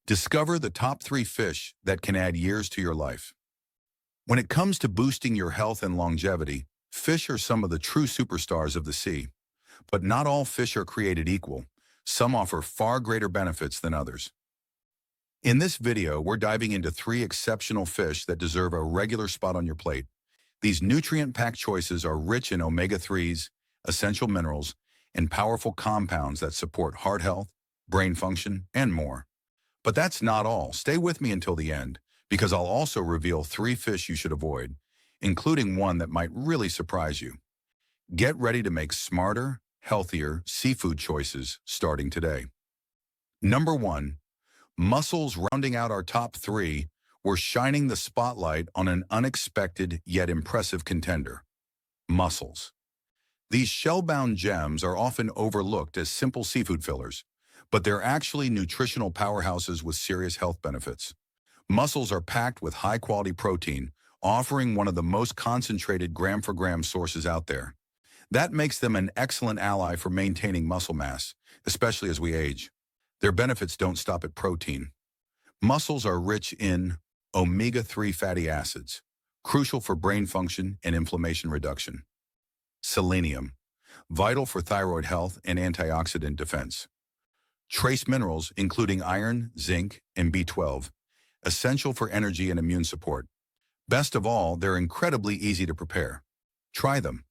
Discover the top 3 fish that can add years to your life. When it comes to boosting your health and longevity, fish are some of the true superstars of the sea. But not all fish are created equal. Some offer far greater benefits than others. In this video, we're diving into 3 exceptional fish that deserve a regular spot on your plate. These nutrient-packed choices are rich in omega-3s, essential minerals, and powerful compounds that support heart health, brain function, and more. But that's not all. Stay with me until the end, because I'll also reveal 3 fish you should avoid, including one that might really surprise you. Get ready to make smarter, healthier seafood choices starting today. Number 1. Mussels. Rounding out our top 3, we're shining the spotlight on an unexpected yet impressive contender: mussels. These shell-bound gems are often overlooked as simple seafood fillers, but they're actually nutritional powerhouses with serious health benefits. Mussels are packed with high-quality protein, offering one of the most concentrated gram-for-gram sources out there. That makes them an excellent ally for maintaining muscle mass, especially as we age. Their benefits don't stop at protein. Mussels are rich in omega-3 fatty acids, crucial for brain function and inflammation reduction. Selenium, vital for thyroid health and antioxidant defense. Trace minerals, including iron, zinc, and B12, essential for energy and immune support. Best of all, they're incredibly easy to prepare. Try them.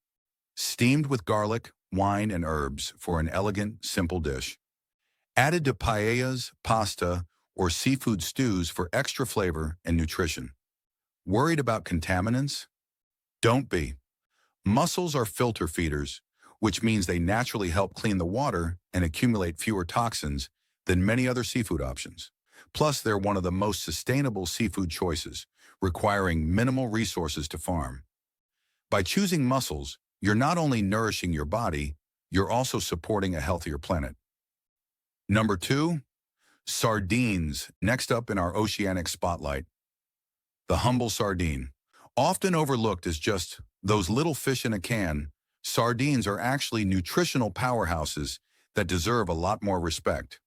Steamed with garlic, wine, and herbs for an elegant, simple dish. Added to paellas, pasta, or seafood stews for extra flavor and nutrition. Worried about contaminants? Don't be. Mussels are filter feeders, which means they naturally help clean the water and accumulate fewer toxins than many other seafood options. Plus, they're one of the most sustainable seafood choices, requiring minimal resources to farm. By choosing mussels, you're not only nourishing your body, you're also supporting a healthier planet. Number 2, sardines. Next up in our oceanic spotlight, the humble sardine. Often overlooked as just those little fish in a can, sardines are actually nutritional powerhouses that deserve a lot more respect.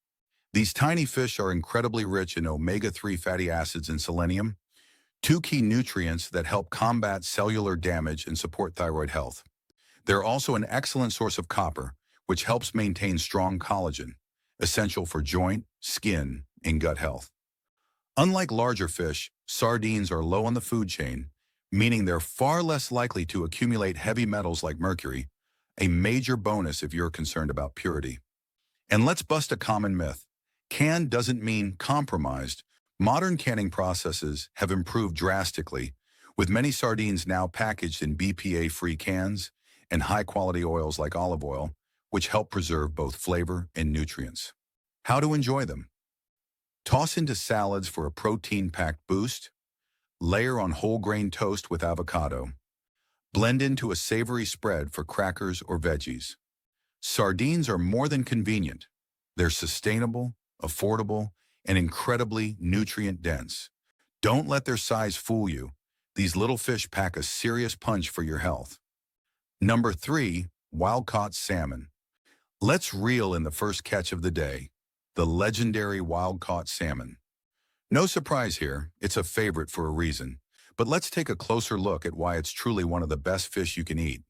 These tiny fish are incredibly rich in omega-3 fatty acids and selenium, 2 key nutrients that help combat cellular damage and support thyroid health. They're also an excellent source of copper, which helps maintain strong collagen, essential for joint, skin, and gut health. Unlike larger fish, sardines are low on the food chain, meaning they're far less likely to accumulate heavy metals like mercury, a major bonus if you're concerned about purity. And let's bust a common myth. Canned doesn't mean compromised. Modern canning processes have improved drastically, with many sardines now packaged in BPA-free cans and high-quality oils like olive oil, which help preserve both flavor and nutrients. How to enjoy them? Toss into salads for a protein-packed boost. Layer on whole grain toast with avocado. Blend into a savory spread for crackers or veggies. Sardines are more than convenient. They're sustainable, affordable, and incredibly nutrient-dense. Don't let their size fool you. These little fish pack a serious punch for your health. Number 3, wild-caught salmon. Let's reel in the first catch of the day, the legendary wild-caught salmon. No surprise here, it's a favorite for a reason, but let's take a closer look at why it's truly one of the best fish you can eat.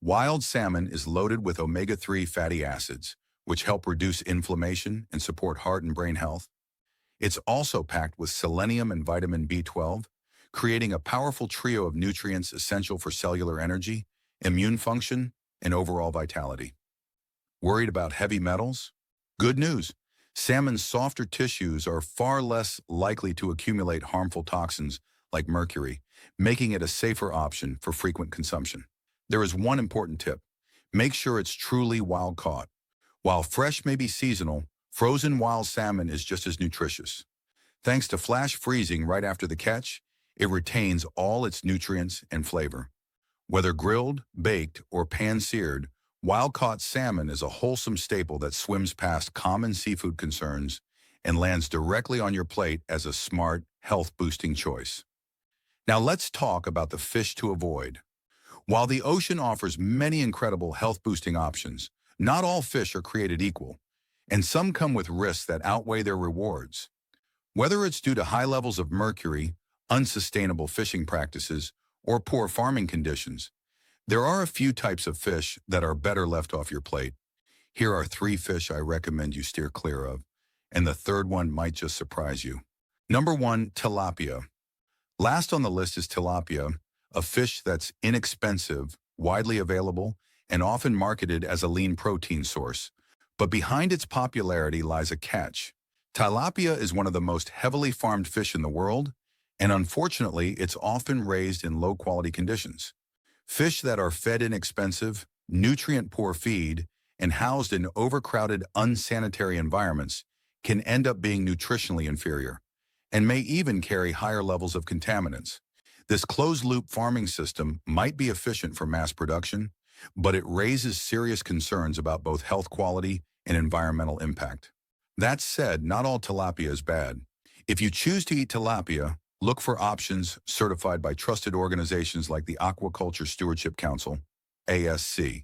Wild salmon is loaded with omega-3 fatty acids, which help reduce inflammation and support heart and brain health. It's also packed with selenium and vitamin B12, creating a powerful trio of nutrients essential for cellular energy, immune function, and overall vitality. Worried about heavy metals? Good news! Salmon's softer tissues are far less likely to accumulate harmful toxins like mercury, making it a safer option for frequent consumption. There is one important tip. Make sure it's truly wild-caught. While fresh may be seasonal, frozen wild salmon is just as nutritious. Thanks to flash freezing right after the catch, it retains all its nutrients and flavor. Whether grilled, baked, or pan-seared, wild-caught salmon is a wholesome staple that swims past common seafood concerns and lands directly on your plate as a smart, health-boosting choice. Now let's talk about the fish to avoid. While the ocean offers many incredible health-boosting options, not all fish are created equal, and some come with risks that outweigh their rewards. Whether it's due to high levels of mercury, unsustainable fishing practices, or poor farming conditions, there are a few types of fish that are better left off your plate. Here are 3 fish I recommend you steer clear of, and the third one might just surprise you. Number 1, tilapia. Last on the list is tilapia, a fish that's inexpensive, widely available, and often marketed as a lean protein source. But behind its popularity lies a catch. Tilapia is one of the most heavily farmed fish in the world, and unfortunately, it's often raised in low-quality conditions. Fish that are fed inexpensive, nutrient-poor feed, and housed in overcrowded, unsanitary environments can end up being nutritionally inferior, and may even carry higher levels of contaminants. This closed-loop farming system might be efficient for mass production, but it raises serious concerns about both health quality and environmental impact. That said, not all tilapia is bad. If you choose to eat tilapia, look for options certified by trusted organizations like the Aquaculture Stewardship Council, ASC,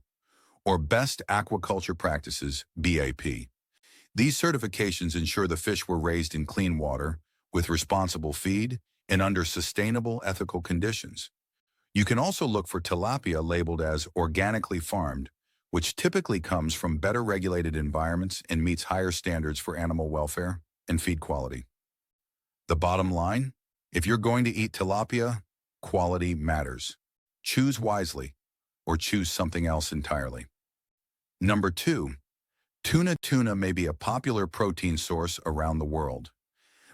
or Best Aquaculture Practices, BAP. These certifications ensure the fish were raised in clean water, with responsible feed, and under sustainable ethical conditions. You can also look for tilapia labeled as organically farmed, which typically comes from better regulated environments and meets higher standards for animal welfare and feed quality. The bottom line? If you're going to eat tilapia, quality matters. Choose wisely, or choose something else entirely. Number 2, tuna. Tuna may be a popular protein source around the world,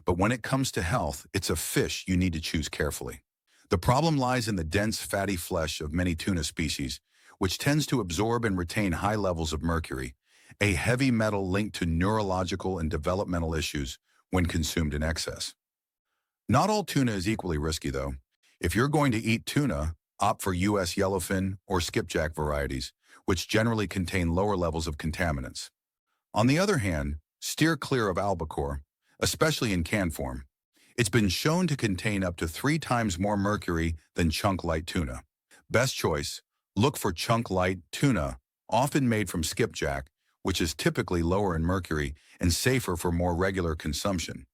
but when it comes to health, it's a fish you need to choose carefully. The problem lies in the dense, fatty flesh of many tuna species, which tends to absorb and retain high levels of mercury, a heavy metal linked to neurological and developmental issues when consumed in excess. Not all tuna is equally risky, though. If you're going to eat tuna, opt for U.S. yellowfin or skipjack varieties, which generally contain lower levels of contaminants. On the other hand, steer clear of albacore, especially in canned form. It's been shown to contain up to 3 times more mercury than chunk light tuna. Best choice, look for chunk light tuna, often made from skipjack, which is typically lower in mercury and safer for more regular consumption.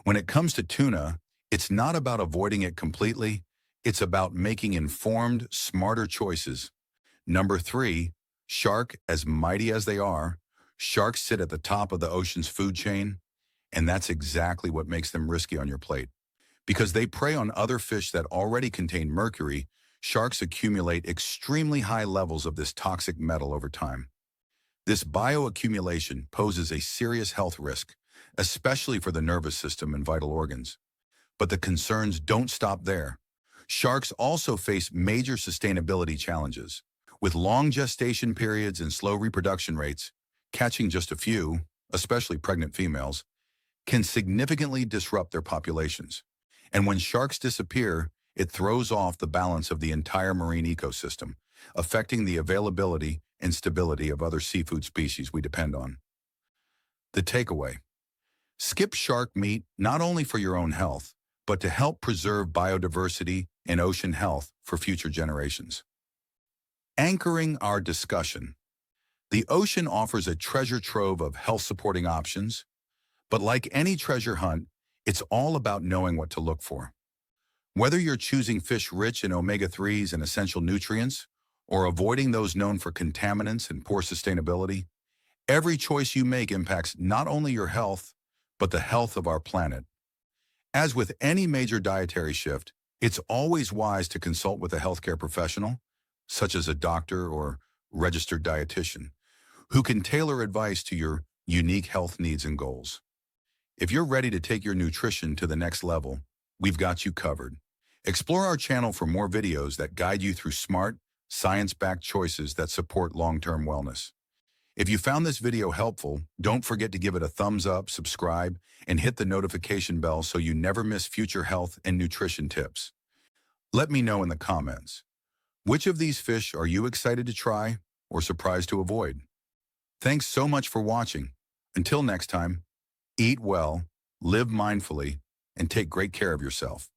When it comes to tuna, it's not about avoiding it completely, it's about making informed, smarter choices. Number 3, shark. As mighty as they are, sharks sit at the top of the ocean's food chain, and that's exactly what makes them risky on your plate. Because they prey on other fish that already contain mercury, sharks accumulate extremely high levels of this toxic metal over time. This bioaccumulation poses a serious health risk, especially for the nervous system and vital organs. But the concerns don't stop there. Sharks also face major sustainability challenges. With long gestation periods and slow reproduction rates, catching just a few, especially pregnant females, can significantly disrupt their populations. And when sharks disappear, it throws off the balance of the entire marine ecosystem, affecting the availability and stability of other seafood species we depend on. The takeaway: skip shark meat not only for your own health, but to help preserve biodiversity and ocean health for future generations. Anchoring our discussion: the ocean offers a treasure trove of health-supporting options, but like any treasure hunt, it's all about knowing what to look for. Whether you're choosing fish rich in omega-3s and essential nutrients, or avoiding those known for contaminants and poor sustainability, every choice you make impacts not only your health, but the health of our planet. As with any major dietary shift, it's always wise to consult with a healthcare professional, such as a doctor or registered dietitian, who can tailor advice to your unique health needs and goals. If you're ready to take your nutrition to the next level, we've got you covered. Explore our channel for more videos that guide you through smart, science-backed choices that support long-term wellness. If you found this video helpful, don't forget to give it a thumbs up, subscribe, and hit the notification bell so you never miss future health and nutrition tips. Let me know in the comments, which of these fish are you excited to try or surprised to avoid? Thanks so much for watching. Until next time, eat well, live mindfully, and take great care of yourself.